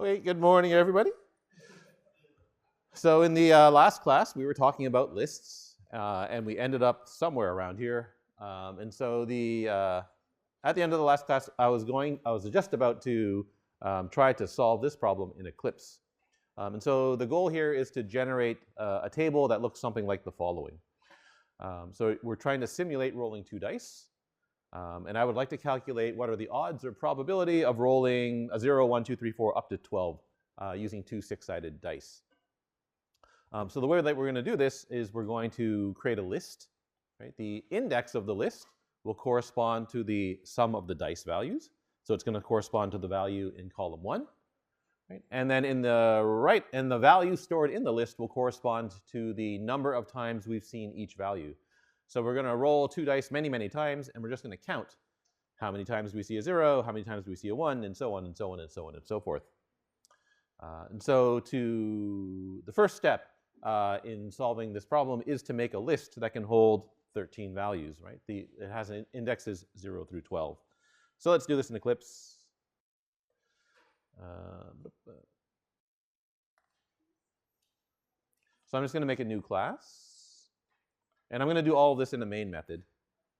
Okay, good morning, everybody. So in the last class, we were talking about lists, and we ended up somewhere around here. And so at the end of the last class, I was just about to try to solve this problem in Eclipse. And so the goal here is to generate a table that looks something like the following. So we're trying to simulate rolling 2 dice. And I would like to calculate what are the odds or probability of rolling a 0, 1, 2, 3, 4 up to 12 using 2 6-sided dice. So the way that we're going to do this is we're going to create a list. Right? The index of the list will correspond to the sum of the dice values. So it's going to correspond to the value in column 1. Right? And then in the right, and the value stored in the list will correspond to the number of times we've seen each value. So we're going to roll 2 dice many, many times, and we're just going to count how many times we see a 0, how many times we see a 1, and so on, and so on, and so on, and so forth. And so the first step in solving this problem is to make a list that can hold 13 values, right? It has indexes 0 through 12. So let's do this in Eclipse. So I'm just going to make a new class. And I'm going to do all of this in the main method.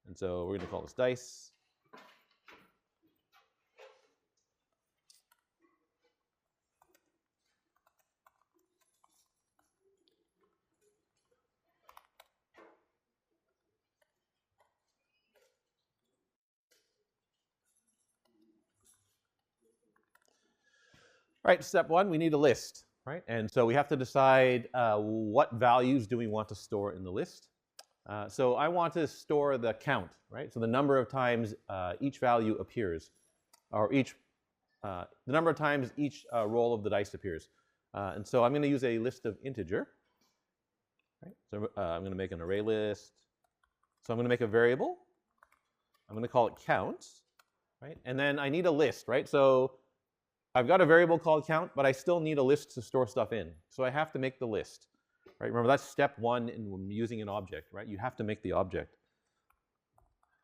And so we're going to call this dice. All right, step 1, we need a list, right? And so we have to decide what values do we want to store in the list. So I want to store the count, right? So the number of times each value appears, or the number of times each roll of the dice appears. And so I'm going to use a list of integer. Right? So I'm going to make an array list. So I'm going to make a variable. I'm going to call it count, right? And then I need a list, right? So I've got a variable called count, but I still need a list to store stuff in. So I have to make the list. Right? Remember, that's step 1 in using an object, right? You have to make the object.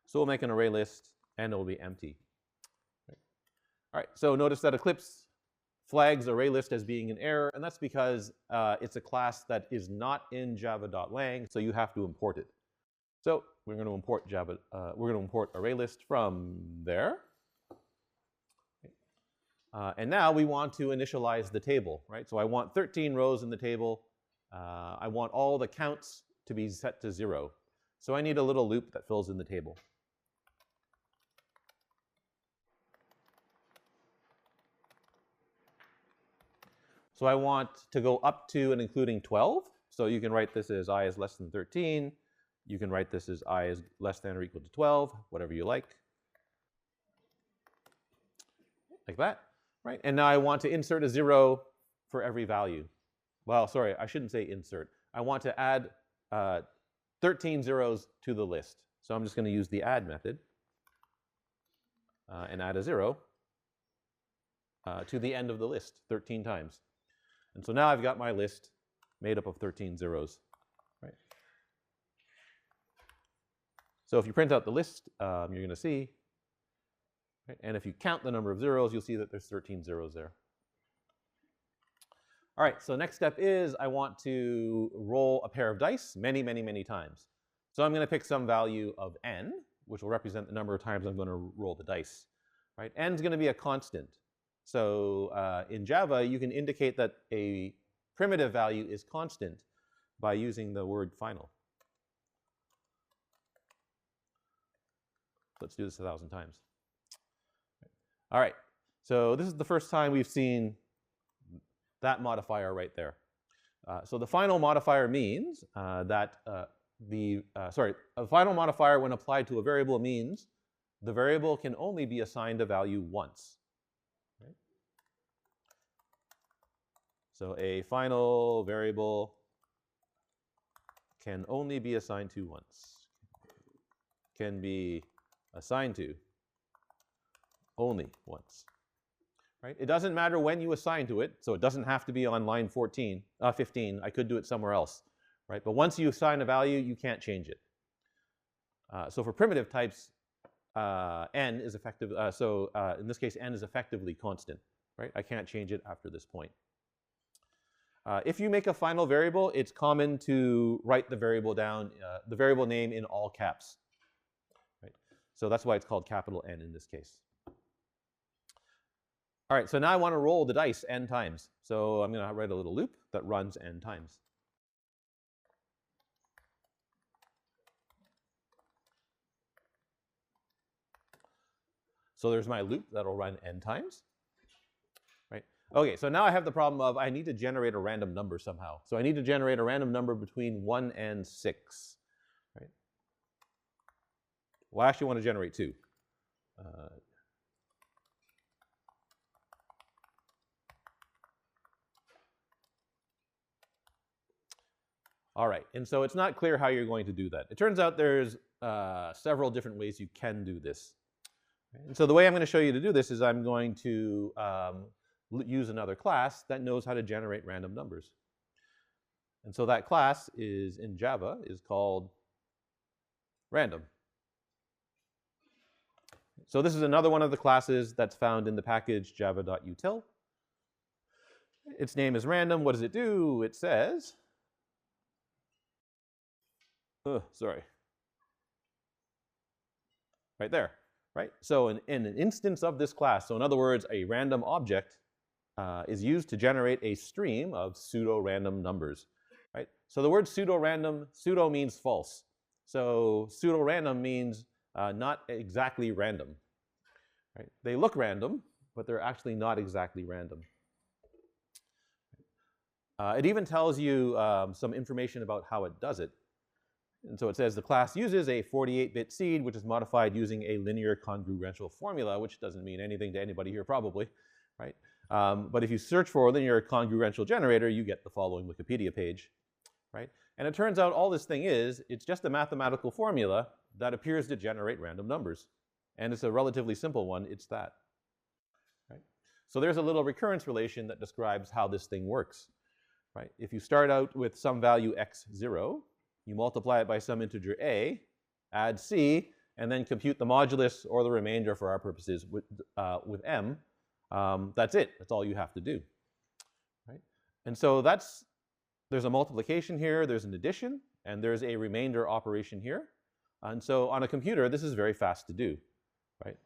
So we'll make an array list, and it will be empty. Right? All right, so notice that Eclipse flags array list as being an error, and that's because it's a class that is not in java.lang, so you have to import it. So we're going to import we're going to import array list from there. And now we want to initialize the table, right? So I want 13 rows in the table. I want all the counts to be set to 0. So I need a little loop that fills in the table. So I want to go up to and including 12. So you can write this as I is less than 13. You can write this as I is less than or equal to 12, whatever you like. Like that, right? And now I want to insert a 0 for every value. Well, sorry, I shouldn't say insert. I want to add 13 zeros to the list. So I'm just going to use the add method and add a 0 to the end of the list 13 times. And so now I've got my list made up of 13 zeros. Right? So if you print out the list, you're going to see, right? And if you count the number of zeros, you'll see that there's 13 zeros there. All right, so next step is I want to roll a pair of dice many, many, many times. So I'm going to pick some value of n, which will represent the number of times I'm going to roll the dice. Right? N is going to be a constant. So in Java, you can indicate that a primitive value is constant by using the word final. Let's do this 1,000 times. All right, so this is the first time we've seen that modifier right there. So the final modifier means that the final modifier when applied to a variable means the variable can only be assigned a value once. Right? So a final variable can only be assigned to once. Can be assigned to only once. Right? It doesn't matter when you assign to it, so it doesn't have to be on line 15. I could do it somewhere else. Right? But once you assign a value, you can't change it. So for primitive types, n is effective. In this case, n is effectively constant. right? I can't change it after this point. If you make a final variable, it's common to write the variable down, the variable name in all caps, right? So that's why it's called capital N in this case. All right, so now I want to roll the dice n times. So I'm going to write a little loop that runs n times. So there's my loop that'll run n times, right? Okay, so now I have the problem of I need to generate a random number somehow. So I need to generate a random number between 1 and 6, right? Well, I actually want to generate 2. All right, and so it's not clear how you're going to do that. It turns out there's several different ways you can do this. And so the way I'm going to show you to do this is I'm going to use another class that knows how to generate random numbers. And so that class is in Java is called random. So this is another one of the classes that's found in the package java.util. Its name is random. What does it do? It says, sorry, right there. Right? So in an instance of this class, so in other words, a random object is used to generate a stream of pseudo-random numbers. Right? So the word pseudo-random, pseudo means false. So pseudo-random means not exactly random. Right? They look random, but they're actually not exactly random. It even tells you some information about how it does it. And so it says the class uses a 48-bit seed, which is modified using a linear congruential formula, which doesn't mean anything to anybody here probably, right? But if you search for a linear congruential generator, you get the following Wikipedia page, right? And it turns out all this thing is, it's just a mathematical formula that appears to generate random numbers. And it's a relatively simple one, it's that, right? So there's a little recurrence relation that describes how this thing works, right? If you start out with some value x0, you multiply it by some integer a, add c, and then compute the modulus or the remainder for our purposes with m. That's it. That's all you have to do, right? And so there's a multiplication here, there's an addition, and there's a remainder operation here. And so on a computer, this is very fast to do, right?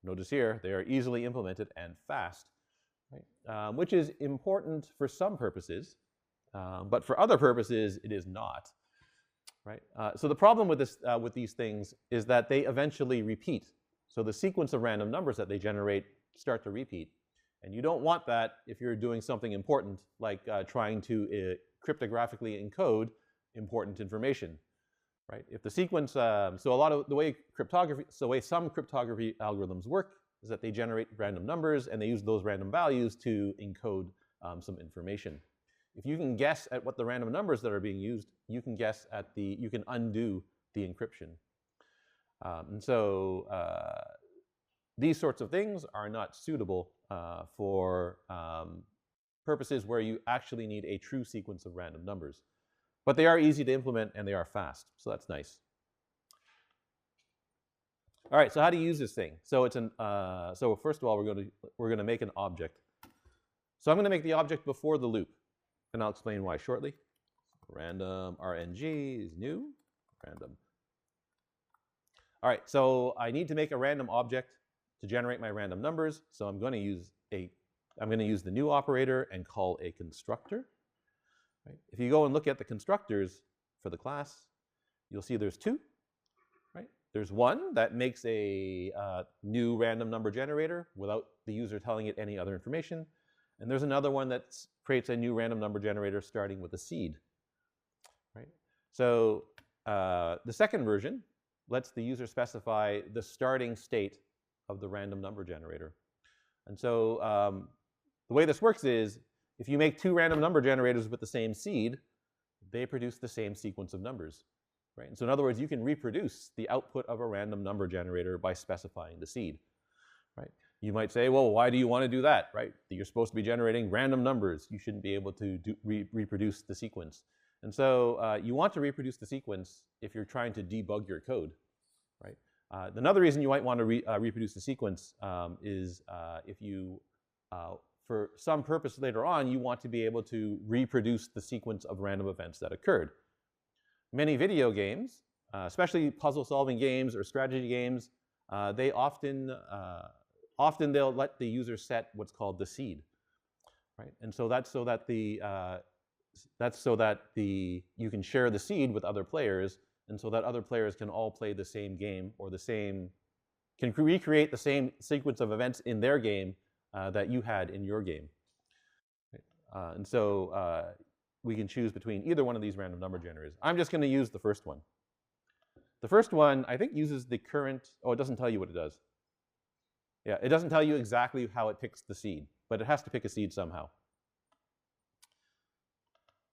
Notice here, they are easily implemented and fast, right? Which is important for some purposes, but for other purposes, it is not. Right? So the problem with this, with these things is that they eventually repeat. So the sequence of random numbers that they generate start to repeat. And you don't want that if you're doing something important, like trying to cryptographically encode important information. Right? If the sequence, so a lot of the way some cryptography algorithms work is that they generate random numbers and they use those random values to encode some information. If you can guess at what the random numbers that are being used, you can guess at you can undo the encryption. And so these sorts of things are not suitable for purposes where you actually need a true sequence of random numbers. But they are easy to implement and they are fast, so that's nice. All right, so how do you use this thing? So it's so first of all, we're going to make an object. So I'm going to make the object before the loop. And I'll explain why shortly. Random RNG is new, random. All right, so I need to make a random object to generate my random numbers. So I'm going to use the new operator and call a constructor. Right? If you go and look at the constructors for the class, you'll see there's 2. Right? There's one that makes a new random number generator without the user telling it any other information. And there's another one that creates a new random number generator starting with a seed. Right? So the second version lets the user specify the starting state of the random number generator. And so the way this works is if you make 2 random number generators with the same seed, they produce the same sequence of numbers. Right? And so in other words, you can reproduce the output of a random number generator by specifying the seed. Right? You might say, well, why do you want to do that, right? You're supposed to be generating random numbers. You shouldn't be able to reproduce the sequence. And so you want to reproduce the sequence if you're trying to debug your code, right? Another reason you might want to reproduce the sequence is if you for some purpose later on, you want to be able to reproduce the sequence of random events that occurred. Many video games, especially puzzle-solving games or strategy games, they often they'll let the user set what's called the seed, right? And so that's so that you can share the seed with other players, and so that other players can all play the same game or can recreate the same sequence of events in their game that you had in your game. Right? And so we can choose between either one of these random number generators. I'm just going to use the first one. The first one, I think, uses the current. Oh, it doesn't tell you what it does. Yeah, it doesn't tell you exactly how it picks the seed, but it has to pick a seed somehow.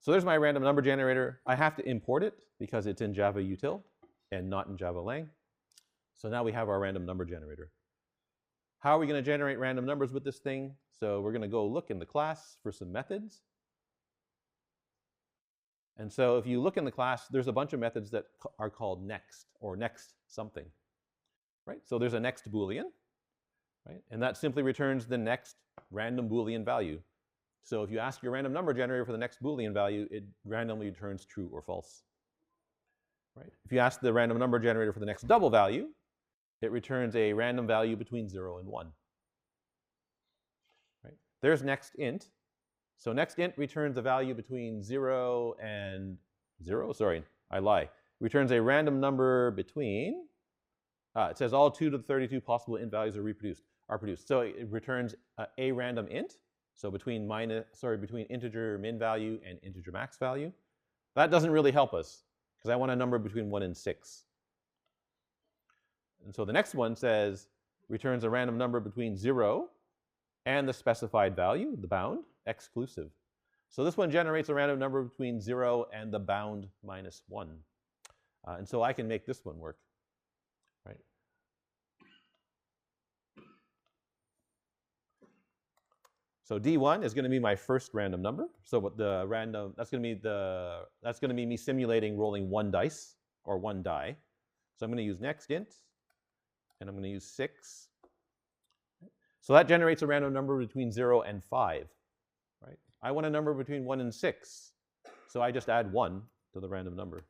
So there's my random number generator. I have to import it because it's in Java util and not in Java lang. So now we have our random number generator. How are we going to generate random numbers with this thing? So we're going to go look in the class for some methods. And so if you look in the class, there's a bunch of methods that are called next or next something, right? So there's a next Boolean, right? And that simply returns the next random Boolean value. So if you ask your random number generator for the next Boolean value, it randomly returns true or false, right? If you ask the random number generator for the next double value, it returns a random value between 0 and 1. Right? There's next int. So next int returns a value between 0 and 0. Sorry, I lie. Returns a random number between, it says all 2 to the 32 possible int values are produced. So it returns a random int. So between integer min value and integer max value. That doesn't really help us because I want a number between 1 and 6. And so the next one says, returns a random number between 0 and the specified value, the bound, exclusive. So this one generates a random number between 0 and the bound minus 1. And so I can make this one work, right? So D1 is going to be my first random number. So what the random, that's going to be me simulating rolling one dice or one die. So I'm going to use next int. And I'm going to use 6. So that generates a random number between 0 and 5. Right? I want a number between 1 and 6. So I just add 1 to the random number.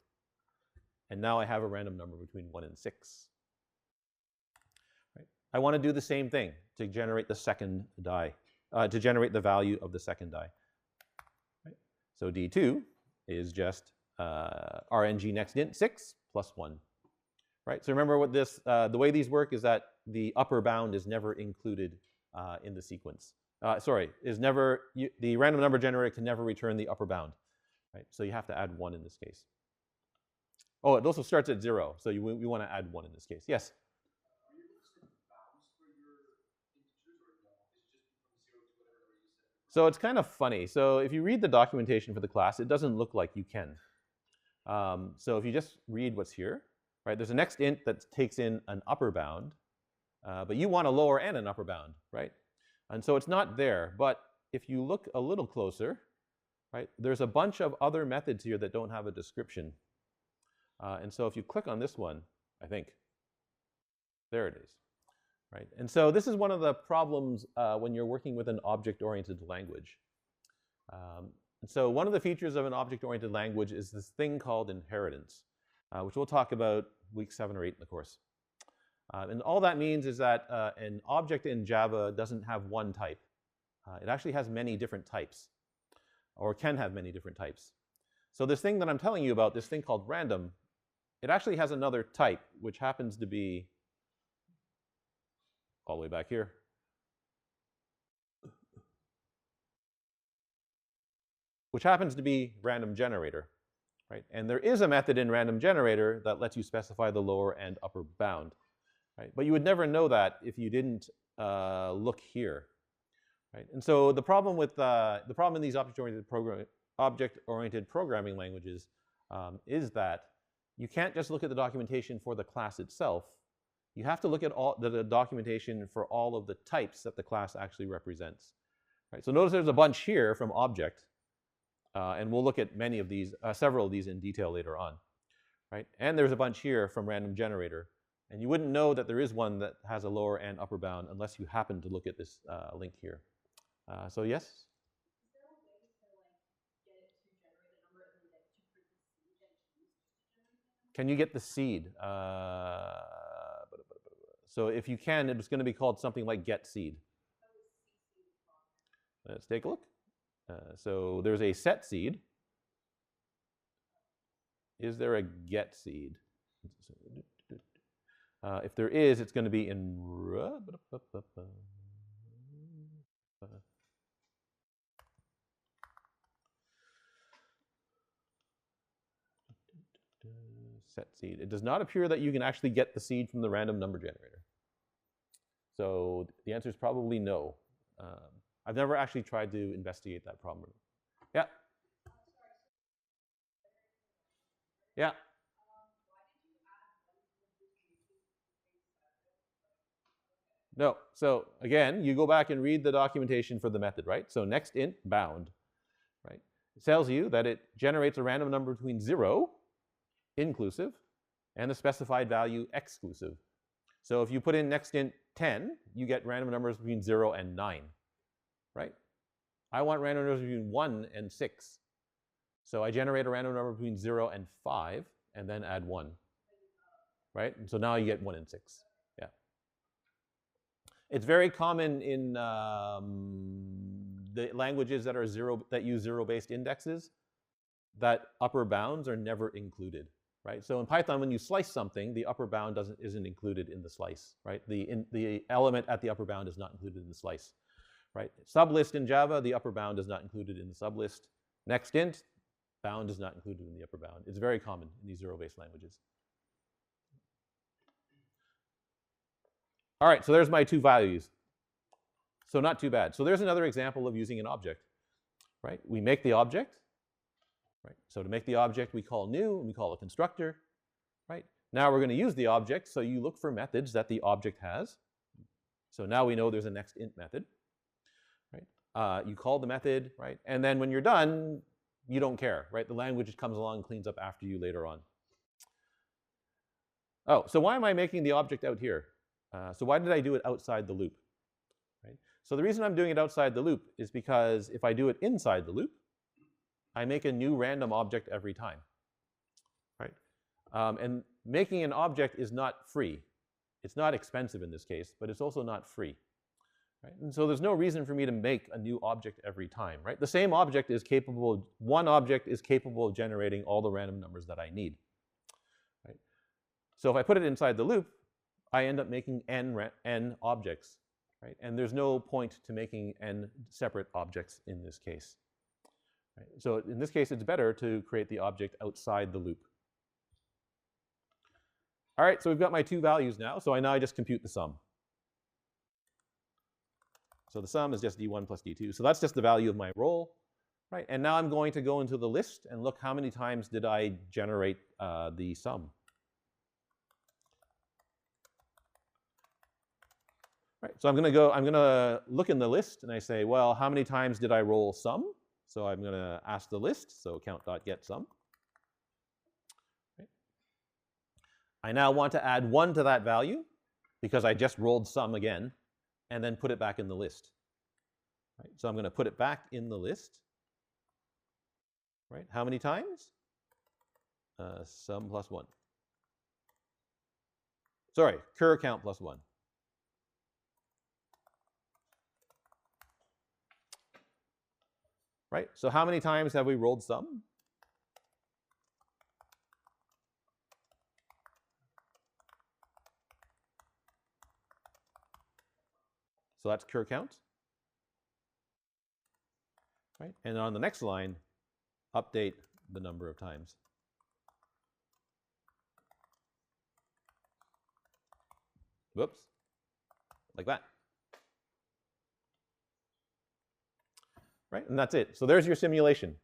And now I have a random number between 1 and 6. Right? I want to do the same thing to generate the second die, to generate the value of the second die. Right? So D2 is just RNG next int 6 plus 1. Right, so remember what this, the way these work is that the upper bound is never included in the sequence. The random number generator can never return the upper bound. Right, so you have to add 1 in this case. Oh, it also starts at 0, so we want to add 1 in this case. Yes? Are you able to set bounds for your integers or no? Is it just from 0 to whatever number you set? So it's kind of funny. So if you read the documentation for the class, it doesn't look like you can. So if you just read what's here, right, there's a next int that takes in an upper bound, but you want a lower and an upper bound, right? And so it's not there. But if you look a little closer, right, there's a bunch of other methods here that don't have a description. And so if you click on this one, I think, there it is, right? And so this is one of the problems when you're working with an object-oriented language. And so one of the features of an object-oriented language is this thing called inheritance. Which we'll talk about week 7 or 8 in the course. And all that means is that an object in Java doesn't have one type. It actually has many different types, or can have many different types. So this thing that I'm telling you about, this thing called random, it actually has another type, which happens to be all the way back here. Which happens to be random generator. Right? And there is a method in random generator that lets you specify the lower and upper bound. Right? But you would never know that if you didn't look here. Right? And so the problem in these object-oriented programming languages is that you can't just look at the documentation for the class itself. You have to look at all the documentation for all of the types that the class actually represents. Right? So notice there's a bunch here from object. And we'll look at many of these, several of these in detail later on, right? And there's a bunch here from random generator. And you wouldn't know that there is one that has a lower and upper bound unless you happen to look at this link here. So yes? Can you get the seed? So if you can, it's going to be called something like get seed. Let's take a look. So there's a set seed. Is there a get seed? If there is, it's going to be in set seed. It does not appear that you can actually get the seed from the random number generator. So the answer is probably no. I've never actually tried to investigate that problem. Yeah. Yeah. No. So again, you go back and read the documentation for the method, right? So next int bound, right? It tells you that it generates a random number between 0, inclusive, and the specified value exclusive. So if you put in next int 10, you get random numbers between 0 and 9, right? I want random numbers between 1 and 6. So I generate a random number between 0 and 5, and then add 1, right? And so now you get 1 and 6. Yeah. It's very common in the languages that are that use zero-based indexes, that upper bounds are never included, right? So in Python, when you slice something, the upper bound isn't included in the slice, right? The element at the upper bound is not included in the slice, right? Sublist in Java, the upper bound is not included in the sublist. Next int, bound is not included in the upper bound. It's very common in these zero-based languages. All right, so there's my two values. So not too bad. So there's another example of using an object, right? We make the object, right? So to make the object, we call new, and we call a constructor, right? Now we're going to use the object, so you look for methods that the object has. So now we know there's a next int method, right? You call the method, right? And then when you're done, you don't care, right? The language comes along and cleans up after you later on. Oh, so why am I making the object out here? So why did I do it outside the loop? Right? So the reason I'm doing it outside the loop is because if I do it inside the loop, I make a new random object every time, right? And making an object is not free. It's not expensive in this case, but it's also not free, right? And so there's no reason for me to make a new object every time, right? The same object is capable, one object is capable of generating all the random numbers that I need, right? So if I put it inside the loop, I end up making n objects, right? And there's no point to making n separate objects in this case, right? So in this case, it's better to create the object outside the loop. All right, so we've got my two values now. So I just compute the sum. So the sum is just d1 plus d2. So that's just the value of my roll, right? And now I'm going to go into the list and look how many times did I generate the sum. Right, so I'm going to look in the list and I say, well, how many times did I roll sum? So I'm going to ask the list, so count.getSum. Right. I now want to add 1 to that value because I just rolled sum again and then put it back in the list. Right, so I'm going to put it back in the list. Right, how many times? Sum plus 1. Sorry, cur count plus 1. Right, so how many times have we rolled sum? So that's cur count. Right, and on the next line, update the number of times. Whoops, like that. Right, and that's it. So there's your simulation.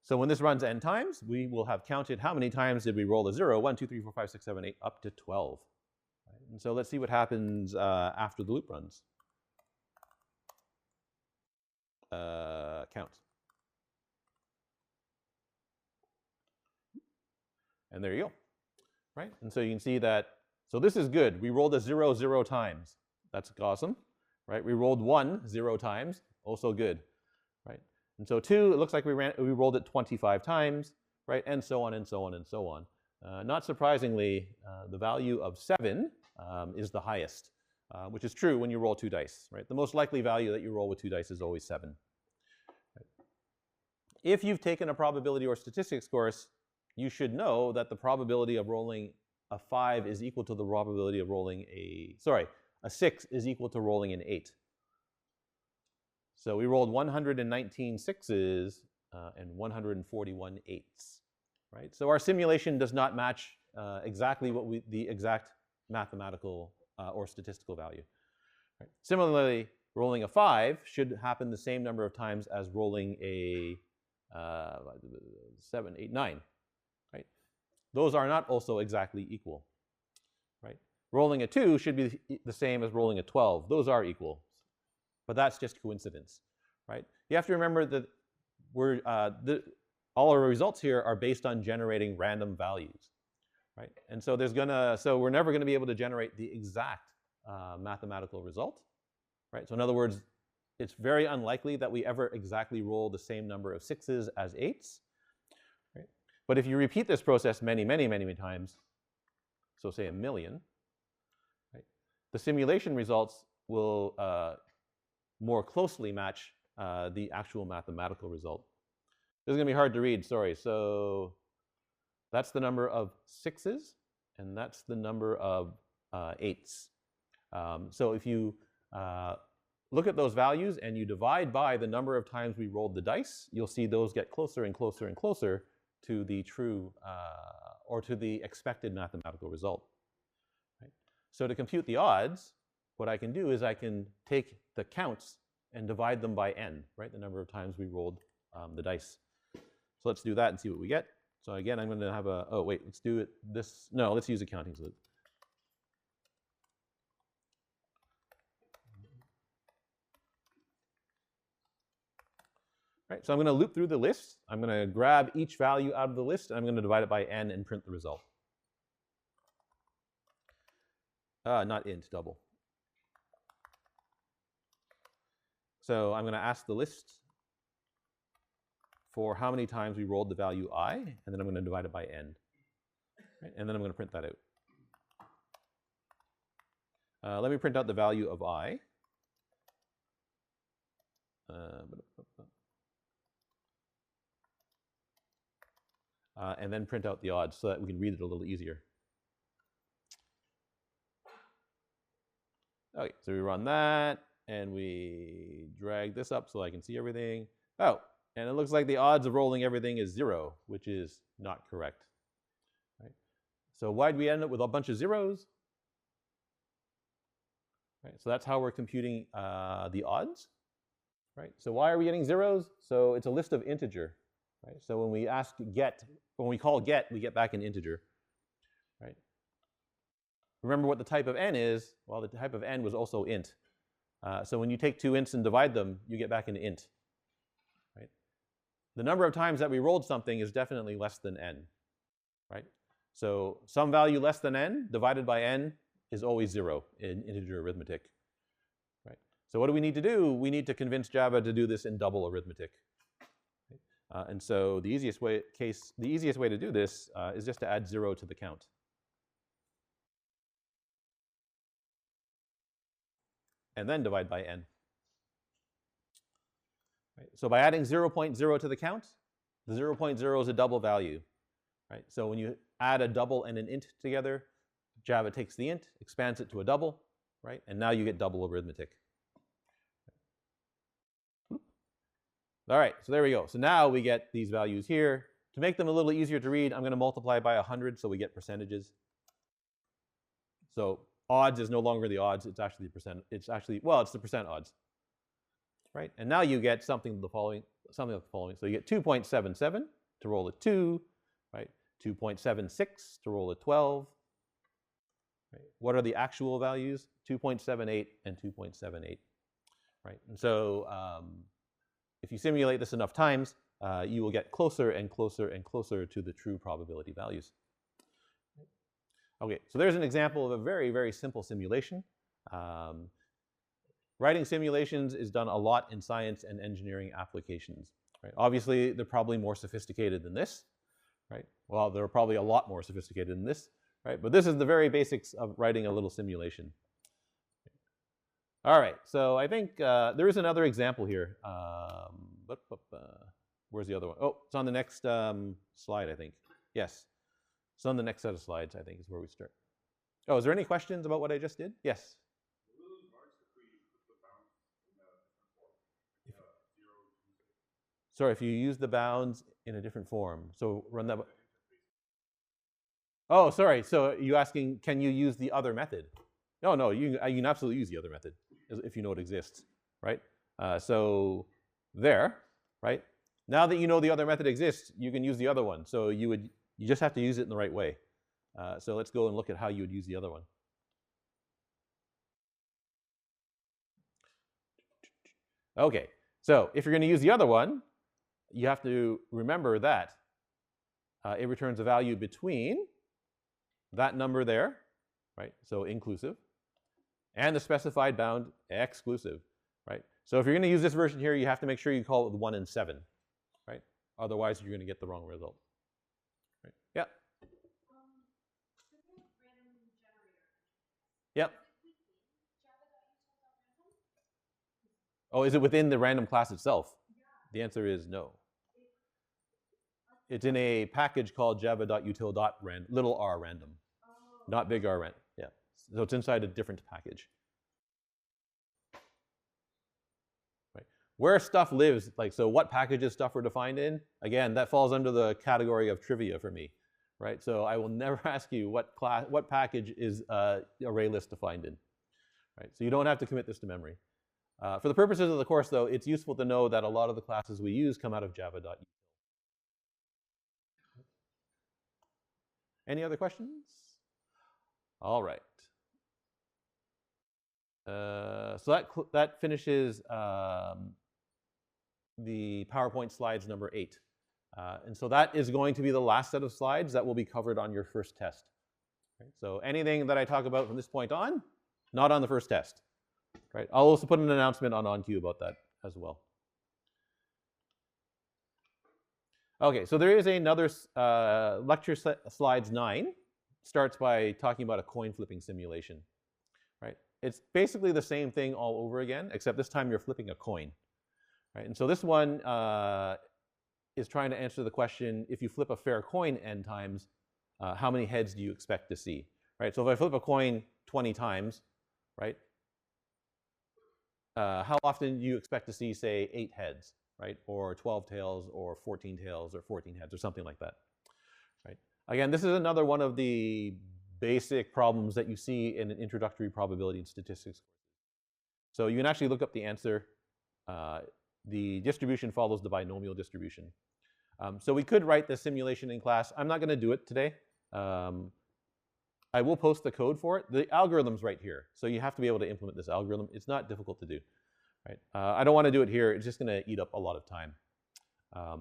So when this runs n times, we will have counted how many times did we roll a 0, 1, 2, 3, 4, 5, 6, 7, 8, up to 12. Right? And so let's see what happens after the loop runs. Count. And there you go. Right, and so you can see that, so this is good. We rolled a 0 0 times. That's awesome. right? We rolled 1 0 times, also good, right? And so 2, it looks like we rolled it 25 times, right? And so on and so on and so on. Not surprisingly, the value of 7 is the highest, which is true when you roll 2 dice, right? The most likely value that you roll with 2 dice is always 7. Right? If you've taken a probability or statistics course, you should know that the probability of rolling a 5 is equal to the probability of rolling a 6 is equal to rolling an 8. So we rolled 119 6s and 141 8s, right? So our simulation does not match exactly the exact mathematical or statistical value. Right? Similarly, rolling a 5 should happen the same number of times as rolling a 7, 8, 9, right? Those are not also exactly equal, right? Rolling a 2 should be the same as rolling a 12. Those are equal, but that's just coincidence, right? You have to remember that all our results here are based on generating random values, right? And so we're never going to be able to generate the exact mathematical result, right? So in other words, it's very unlikely that we ever exactly roll the same number of 6s as 8s, right? But if you repeat this process many, many, many, many times, so say 1 million, right, the simulation results will more closely match the actual mathematical result. This is going to be hard to read, sorry. So that's the number of 6s, and that's the number of 8s. So if you look at those values and you divide by the number of times we rolled the dice, you'll see those get closer and closer and closer to the true or to the expected mathematical result. Right? So to compute the odds, what I can do is I can take the counts and divide them by n, right? The number of times we rolled the dice. So let's do that and see what we get. So again, I'm going to have a, let's do it this, no, let's use a counting loop. Right, so I'm going to loop through the list. I'm going to grab each value out of the list, and I'm going to divide it by n and print the result. Not int, double. So I'm going to ask the list for how many times we rolled the value I, and then I'm going to divide it by n. Right, and then I'm going to print that out. Let me print out the value of I. And then print out the odds so that we can read it a little easier. Okay, so we run that, and we drag this up so I can see everything. Oh, and it looks like the odds of rolling everything is 0, which is not correct. Right? So why'd we end up with a bunch of zeros? Right, so that's how we're computing the odds. Right? So why are we getting zeros? So it's a list of integer. Right? So when we ask get, when we call get, we get back an integer. Right? Remember what the type of n is? Well, the type of n was also int. So when you take 2 ints and divide them, you get back an int. Right? The number of times that we rolled something is definitely less than n. Right? So some value less than n divided by n is always 0 in integer arithmetic. Right? So what do we need to do? We need to convince Java to do this in double arithmetic. And so the easiest way to do this is just to add 0 to the count. And then divide by n. Right? So by adding 0.0 to the count, the 0.0 is a double value. Right? So when you add a double and an int together, Java takes the int, expands it to a double, right? And now you get double arithmetic. All right, so there we go. So now we get these values here. To make them a little easier to read, I'm going to multiply by 100 so we get percentages. So odds is no longer the odds, it's actually the percent. It's the percent odds. Right? And now you get something like the following. So you get 2.77 to roll a 2, right? 2.76 to roll a 12. Right? What are the actual values? 2.78 and 2.78. Right? And so if you simulate this enough times, you will get closer and closer and closer to the true probability values. Okay, so there's an example of a very, very simple simulation. writing simulations is done a lot in science and engineering applications. Right? Obviously, they're probably more sophisticated than this. Right? Well, they're probably a lot more sophisticated than this. Right? But this is the very basics of writing a little simulation. All right, so I think there is another example here. Where's the other one? Oh, it's on the next slide, I think. Yes, it's on the next set of slides, I think, is where we start. Oh, is there any questions about what I just did? Yes? Sorry, if you use the bounds in a different form. So run that. Oh, sorry. So you asking, can you use the other method? No, you can absolutely use the other method if you know it exists, right? So there, right? Now that you know the other method exists, you can use the other one. So you just have to use it in the right way. So let's go and look at how you would use the other one. Okay, so if you're going to use the other one, you have to remember that it returns a value between that number there, right? So inclusive, and the specified bound exclusive, right? So if you're going to use this version here, you have to make sure you call it with 1 and 7, right? Otherwise, you're going to get the wrong result. Right? Yeah. Yep. Oh, is it within the random class itself? The answer is no. It's in a package called java.util.random, little r random, not big R random. Yeah. So it's inside a different package. Right. Where stuff lives, like, so what packages stuff are defined in, again, that falls under the category of trivia for me, right? So I will never ask you what package is array list defined in, right? So you don't have to commit this to memory. For the purposes of the course, though, it's useful to know that a lot of the classes we use come out of java.util. Any other questions? All right. So that finishes the PowerPoint slides number 8. And so that is going to be the last set of slides that will be covered on your first test. Right? So anything that I talk about from this point on, not on the first test. Right? I'll also put an announcement on OnCue about that as well. Okay, so there is another lecture slides 9. Starts by talking about a coin flipping simulation. Right? It's basically the same thing all over again, except this time you're flipping a coin. Right? And so this one is trying to answer the question, if you flip a fair coin n times, how many heads do you expect to see? Right? So if I flip a coin 20 times, right? How often do you expect to see, say, 8 heads, right? Or 12 tails, or 14 tails, or 14 heads, or something like that, right? Again, this is another one of the basic problems that you see in an introductory probability and statistics. So you can actually look up the answer. The distribution follows the binomial distribution. So we could write the simulation in class. I'm not going to do it today. I will post the code for it. The algorithm's right here. So you have to be able to implement this algorithm. It's not difficult to do. Right? I don't want to do it here. It's just going to eat up a lot of time.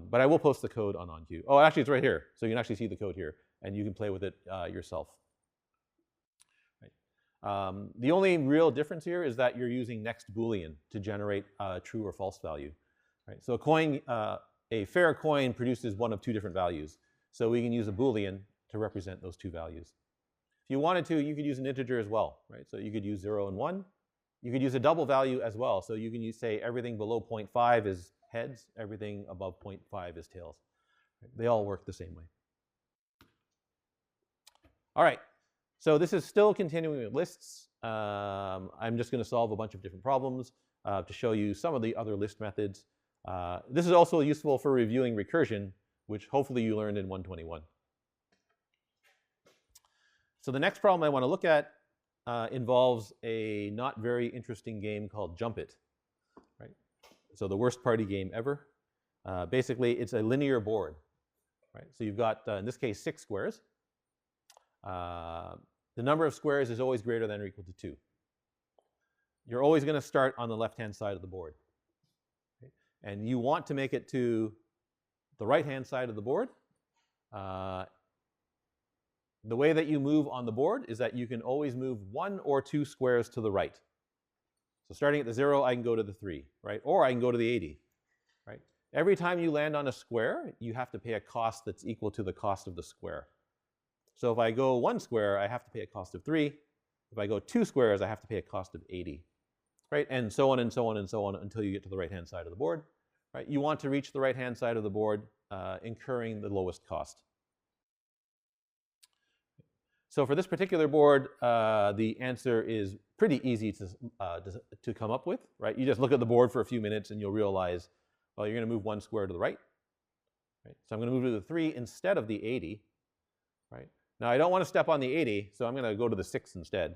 But I will post the code on OnCue. Oh, actually, it's right here. So you can actually see the code here. And you can play with it yourself. Right? The only real difference here is that you're using next Boolean to generate a true or false value. Right? So a fair coin produces one of 2 different values. So we can use a Boolean to represent those 2 values. If you wanted to, you could use an integer as well, right? So you could use 0 and 1. You could use a double value as well. So you can say everything below 0.5 is heads, everything above 0.5 is tails. They all work the same way. All right, so this is still continuing with lists. I'm just going to solve a bunch of different problems to show you some of the other list methods. This is also useful for reviewing recursion, which hopefully you learned in 121. So the next problem I want to look at involves a not very interesting game called Jump It. Right? So the worst party game ever. Basically, it's a linear board. Right? So you've got, in this case, 6 squares. The number of squares is always greater than or equal to 2. You're always going to start on the left-hand side of the board. Okay? And you want to make it to the right-hand side of the board. The way that you move on the board is that you can always move 1 or 2 squares to the right. So starting at the 0, I can go to the 3, right? Or I can go to the 80, right? Every time you land on a square, you have to pay a cost that's equal to the cost of the square. So if I go 1 square, I have to pay a cost of 3. If I go 2 squares, I have to pay a cost of 80, right? And so on and so on and so on until you get to the right-hand side of the board, right? You want to reach the right-hand side of the board, incurring the lowest cost. So for this particular board, the answer is pretty easy to come up with, right? You just look at the board for a few minutes and you'll realize, well, you're going to move 1 square to the right, right? So I'm going to move to the 3 instead of the 80, right? Now I don't want to step on the 80, so I'm going to go to the 6 instead,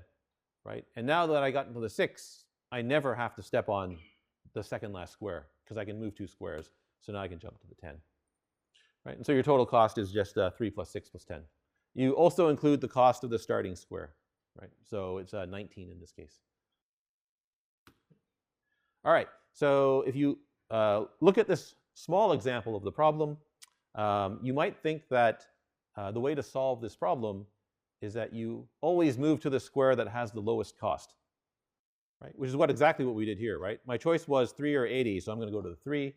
right? And now that I got into the 6, I never have to step on the second last square because I can move 2 squares. So now I can jump to the 10, right? And so your total cost is just 3 plus 6 plus 10. You also include the cost of the starting square, right? So it's 19 in this case. All right, so if you look at this small example of the problem, you might think that the way to solve this problem is that you always move to the square that has the lowest cost, right? Which is exactly what we did here, right? My choice was 3 or 80, so I'm going to go to the 3.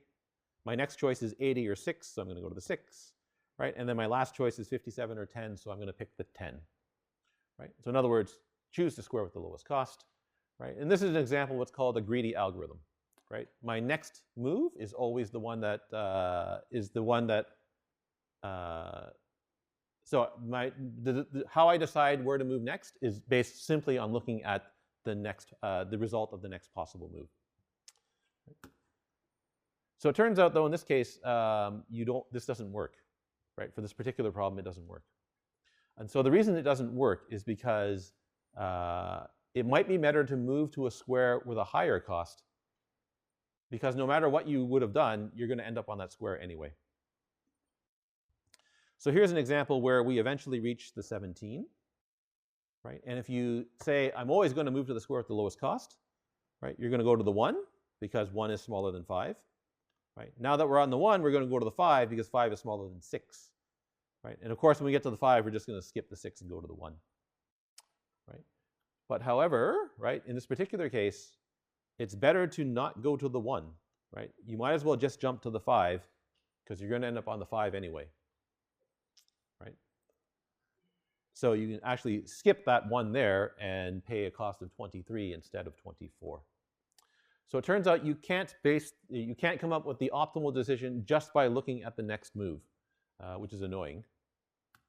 My next choice is 80 or 6, so I'm going to go to the 6. Right? And then my last choice is 57 or 10, so I'm going to pick the 10. Right? So in other words, choose the square with the lowest cost. Right? And this is an example of what's called a greedy algorithm. Right? My next move is always the one that so how I decide where to move next is based simply on looking at the result of the next possible move. Right? So it turns out, though, in this case, this doesn't work. Right? For this particular problem, it doesn't work. And so the reason it doesn't work is because it might be better to move to a square with a higher cost, because no matter what you would have done, you're going to end up on that square anyway. So here's an example where we eventually reach the 17. Right? And if you say, I'm always going to move to the square with the lowest cost, right? You're going to go to the 1 because 1 is smaller than 5. Right? Now that we're on the 1, we're going to go to the 5 because 5 is smaller than 6. Right? And of course, when we get to the 5, we're just going to skip the 6 and go to the 1. Right? But however, right, in this particular case, it's better to not go to the 1. Right? You might as well just jump to the 5 because you're going to end up on the 5 anyway. Right? So you can actually skip that 1 there and pay a cost of 23 instead of 24. So it turns out you can't come up with the optimal decision just by looking at the next move, which is annoying,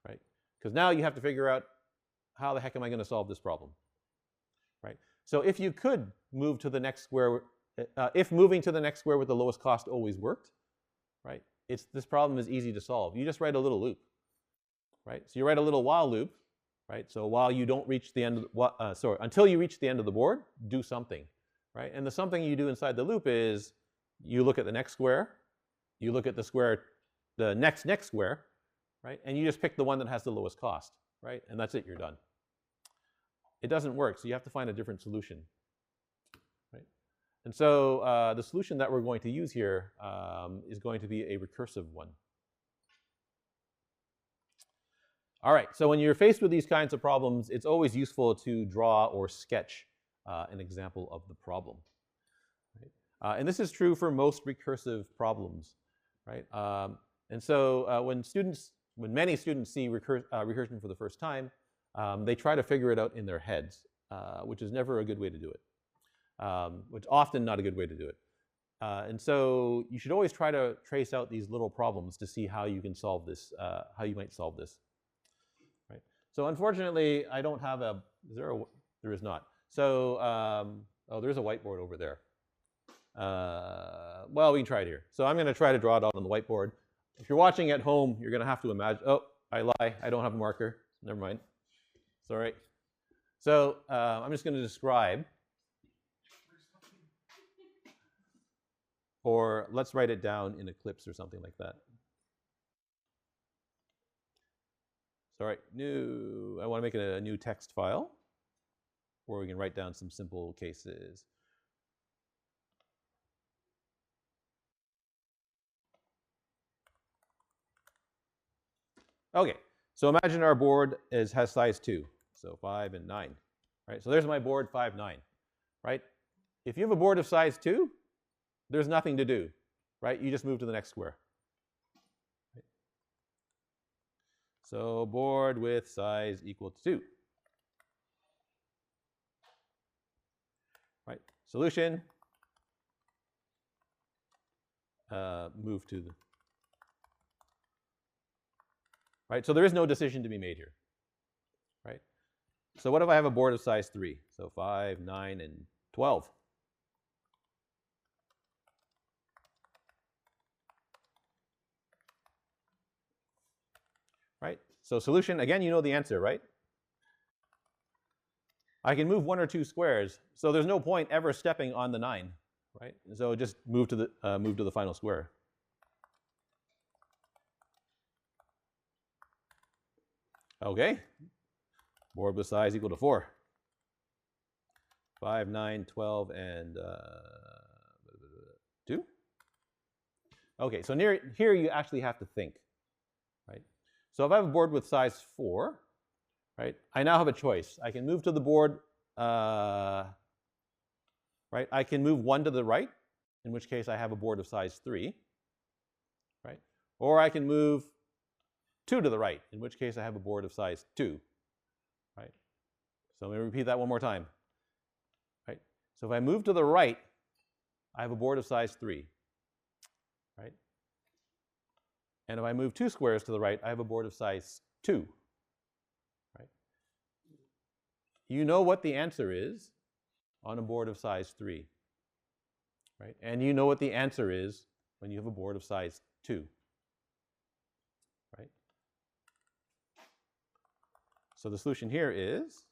right? Because now you have to figure out how the heck am I going to solve this problem, right? So if you could move to the next square, if moving to the next square with the lowest cost always worked, right? This problem is easy to solve. You just write a little loop, right? So you write a little while loop, right? So while you don't reach the end of until you reach the end of the board, do something. Right? And the something you do inside the loop is you look at the next square, you look at the square, the next square, right? And you just pick the one that has the lowest cost, right? And that's it, you're done. It doesn't work, so you have to find a different solution, right? And so the solution that we're going to use here is going to be a recursive one. All right, so when you're faced with these kinds of problems, it's always useful to draw or sketch an example of the problem. Right? And this is true for most recursive problems. Right? And so when many students see recursion for the first time, they try to figure it out in their heads, which is never a good way to do it, which often not a good way to do it. And so you should always try to trace out these little problems to see how you can solve this, how you might solve this. Right? So unfortunately, I don't have there is not. So, there's a whiteboard over there. Well, we can try it here. So I'm going to try to draw it out on the whiteboard. If you're watching at home, you're going to have to imagine, oh, I lie, I don't have a marker. Never mind. It's all right. So I'm just going to describe. Or let's write it down in Eclipse or something like that. So, all right, I want to make a new text file where we can write down some simple cases. Okay, so imagine our board has size 2, so 5 and 9. Right? So there's my board, 5, 9. Right? If you have a board of size 2, there's nothing to do, right? You just move to the next square. Right? So board with size equal to 2. Right? Solution, move to the, right? So there is no decision to be made here, right? So what if I have a board of size 3? So 5, 9, and 12. Right? So solution, again, you know the answer, right? I can move 1 or 2 squares, so there's no point ever stepping on the 9, right? So just move to the final square. Okay, board with size equal to 4. 5, 9, 12, and 2. Okay, so here you actually have to think, right? So if I have a board with size 4, right, I now have a choice. I can move to the board, right? I can move 1 to the right, in which case I have a board of size 3, right? Or I can move 2 to the right, in which case I have a board of size 2, right? So let me repeat that one more time, right? So if I move to the right, I have a board of size 3, right? And if I move 2 squares to the right, I have a board of size 2, right? You know what the answer is on a board of size 3, right? And you know what the answer is when you have a board of size 2, right? So the solution here is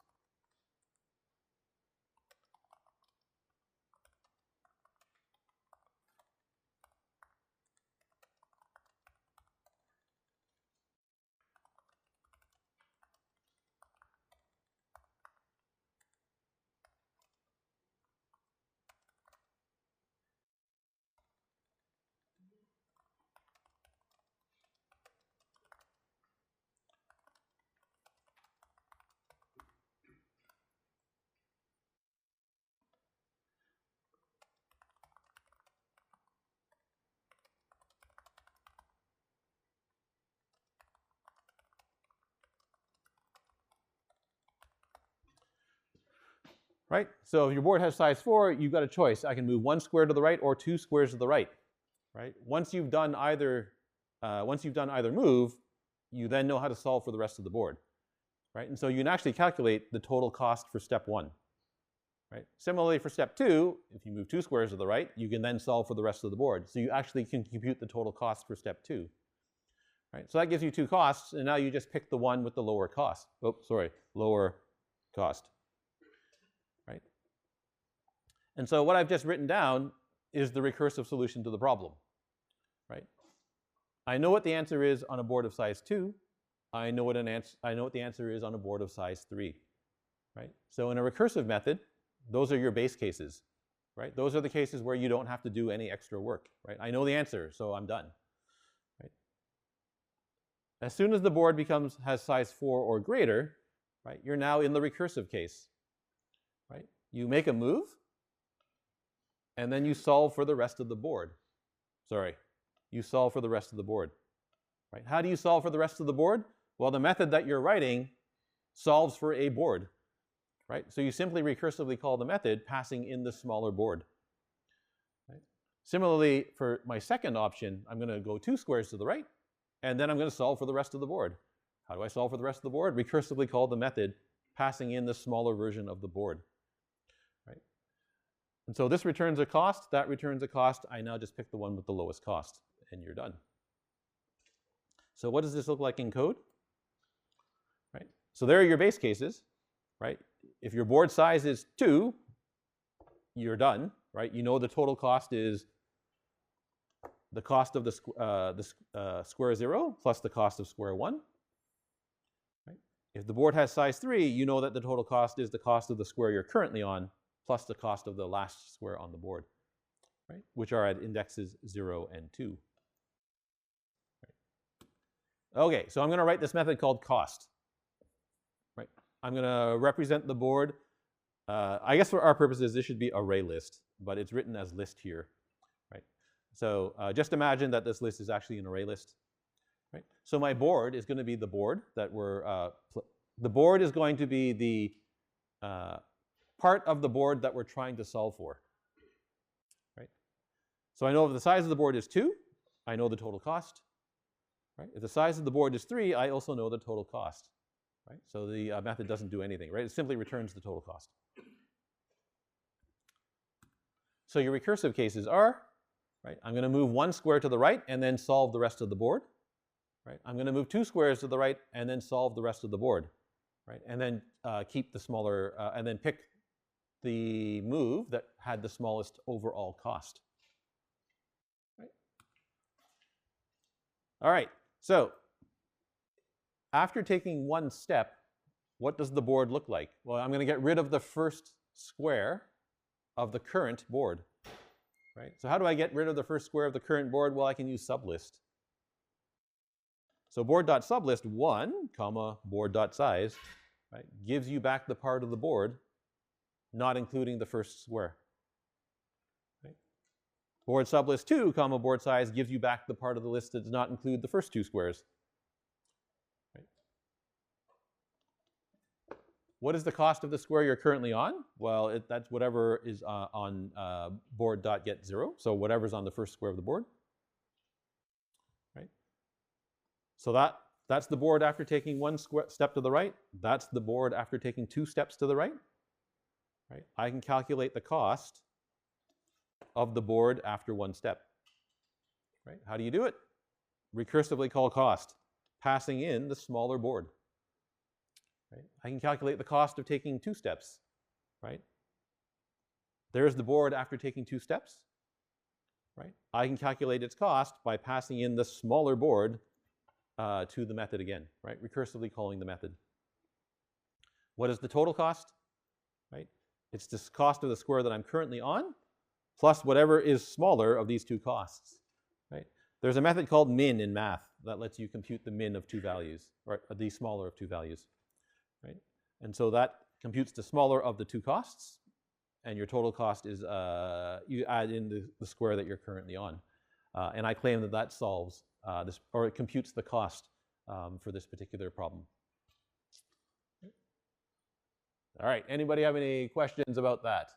right? So if your board has size 4, you've got a choice. I can move 1 square to the right or 2 squares to the right, right? Once you've done either move, you then know how to solve for the rest of the board, right? And so you can actually calculate the total cost for step 1, right? Similarly for step 2, if you move 2 squares to the right, you can then solve for the rest of the board. So you actually can compute the total cost for step 2, right? So that gives you 2 costs, and now you just pick the one with the lower cost. Oh, sorry, lower cost. And so what I've just written down is the recursive solution to the problem, right? I know what the answer is on a board of size 2. I know what the answer is on a board of size 3, right? So in a recursive method, those are your base cases, right? Those are the cases where you don't have to do any extra work, right? I know the answer, so I'm done, right? As soon as the board has size 4 or greater, right, you're now in the recursive case, right? You make a move, and then you solve for the rest of the board. Sorry, you solve for the rest of the board, right? How do you solve for the rest of the board? Well, the method that you're writing solves for a board, right? So you simply recursively call the method passing in the smaller board, right? Similarly, for my second option, I'm going to go 2 squares to the right, and then I'm going to solve for the rest of the board. How do I solve for the rest of the board? Recursively call the method passing in the smaller version of the board. And so this returns a cost, that returns a cost. I now just pick the one with the lowest cost, and you're done. So what does this look like in code? Right? So there are your base cases, right? If your board size is 2, you're done, right? You know the total cost is the cost of the square 0 plus the cost of square 1. Right? If the board has size 3, you know that the total cost is the cost of the square you're currently on plus the cost of the last square on the board, right? Which are at indexes 0 and 2. Right. Okay, so I'm going to write this method called cost. Right? I'm going to represent the board I guess for our purposes, this should be array list, but it's written as list here, right? So just imagine that this list is actually an array list, right? So my board is going to be the board that the board is going to be the part of the board that we're trying to solve for, right? So I know if the size of the board is 2, I know the total cost, right? If the size of the board is 3, I also know the total cost, right? So the method doesn't do anything, right? It simply returns the total cost. So your recursive cases are, right? I'm going to move 1 square to the right and then solve the rest of the board, right? I'm going to move 2 squares to the right and then solve the rest of the board, right? And then keep the smaller, and then pick the move that had the smallest overall cost. Right? All right, so after taking 1 step, what does the board look like? Well, I'm going to get rid of the first square of the current board. Right? So how do I get rid of the first square of the current board? Well, I can use sublist. So board.sublist 1, comma, board.size, right, gives you back the part of the board not including the first square. Right? Board sublist 2, comma, board size gives you back the part of the list that does not include the first 2 squares. Right? What is the cost of the square you're currently on? Well, that's whatever is on board.get0, so whatever's on the first square of the board. Right? So that's the board after taking 1 step to the right. That's the board after taking 2 steps to the right. Right? I can calculate the cost of the board after 1 step. Right? How do you do it? Recursively call cost, passing in the smaller board. Right? I can calculate the cost of taking 2 steps. Right? There's the board after taking 2 steps. Right? I can calculate its cost by passing in the smaller board to the method again. Right? Recursively calling the method. What is the total cost? Right? It's the cost of the square that I'm currently on, plus whatever is smaller of these 2 costs. Right? There's a method called min in math that lets you compute the min of 2 values, or the smaller of 2 values. Right? And so that computes the smaller of the 2 costs, and your total cost is, you add in the square that you're currently on. And I claim that that solves this, or it computes the cost for this particular problem. All right, anybody have any questions about that?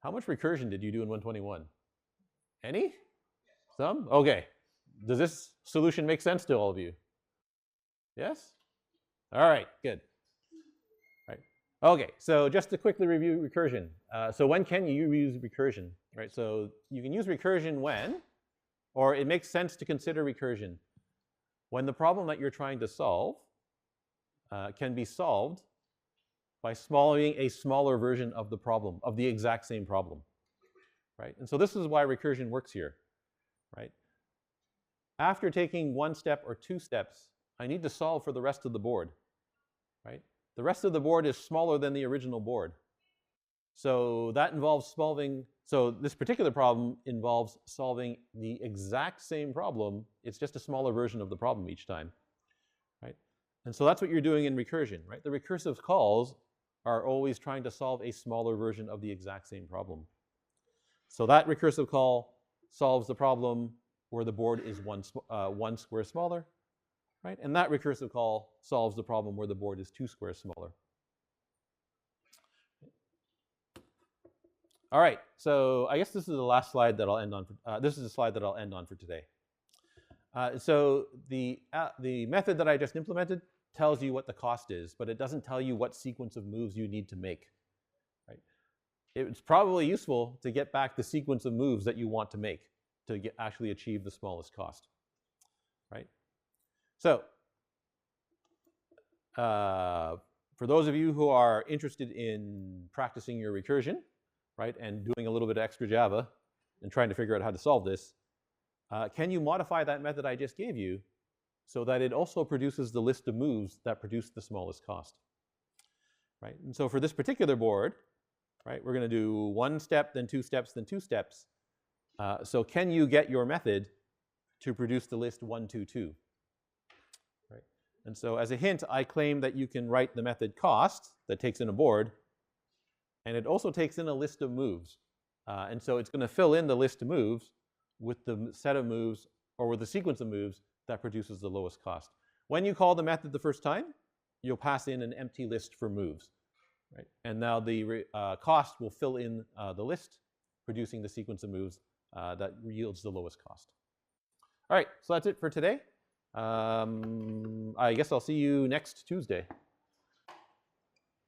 How much recursion did you do in 121? Any? Some? Okay. Does this solution make sense to all of you? Yes? All right, good. All right. Okay, so just to quickly review recursion. So when can you use recursion? Right, so you can use recursion when, or it makes sense to consider recursion when the problem that you're trying to solve can be solved by solving a smaller version of the problem, of the exact same problem, right? And so this is why recursion works here, right? After taking 1 step or 2 steps, I need to solve for the rest of the board, right? The rest of the board is smaller than the original board. So that involves solving, so this particular problem involves solving the exact same problem. It's just a smaller version of the problem each time, right? And so that's what you're doing in recursion, right? The recursive calls are always trying to solve a smaller version of the exact same problem. So that recursive call solves the problem where the board is 1 square smaller, right? And that recursive call solves the problem where the board is 2 squares smaller. All right, so I guess this is the last slide that I'll end on. This is the slide that I'll end on for today. So the method that I just implemented tells you what the cost is, but it doesn't tell you what sequence of moves you need to make. Right? It's probably useful to get back the sequence of moves that you want to make to actually achieve the smallest cost. Right? So for those of you who are interested in practicing your recursion, right, and doing a little bit of extra Java and trying to figure out how to solve this, can you modify that method I just gave you so that it also produces the list of moves that produce the smallest cost? Right? And so for this particular board, right, we're going to do 1 step, then 2 steps, then 2 steps. So can you get your method to produce the list 1, 2, 2? Right? And so as a hint, I claim that you can write the method cost that takes in a board and it also takes in a list of moves. And so it's going to fill in the list of moves with the set of moves, or with the sequence of moves that produces the lowest cost. When you call the method the first time, you'll pass in an empty list for moves. Right? And now the cost will fill in the list, producing the sequence of moves that yields the lowest cost. All right, so that's it for today. I guess I'll see you next Tuesday.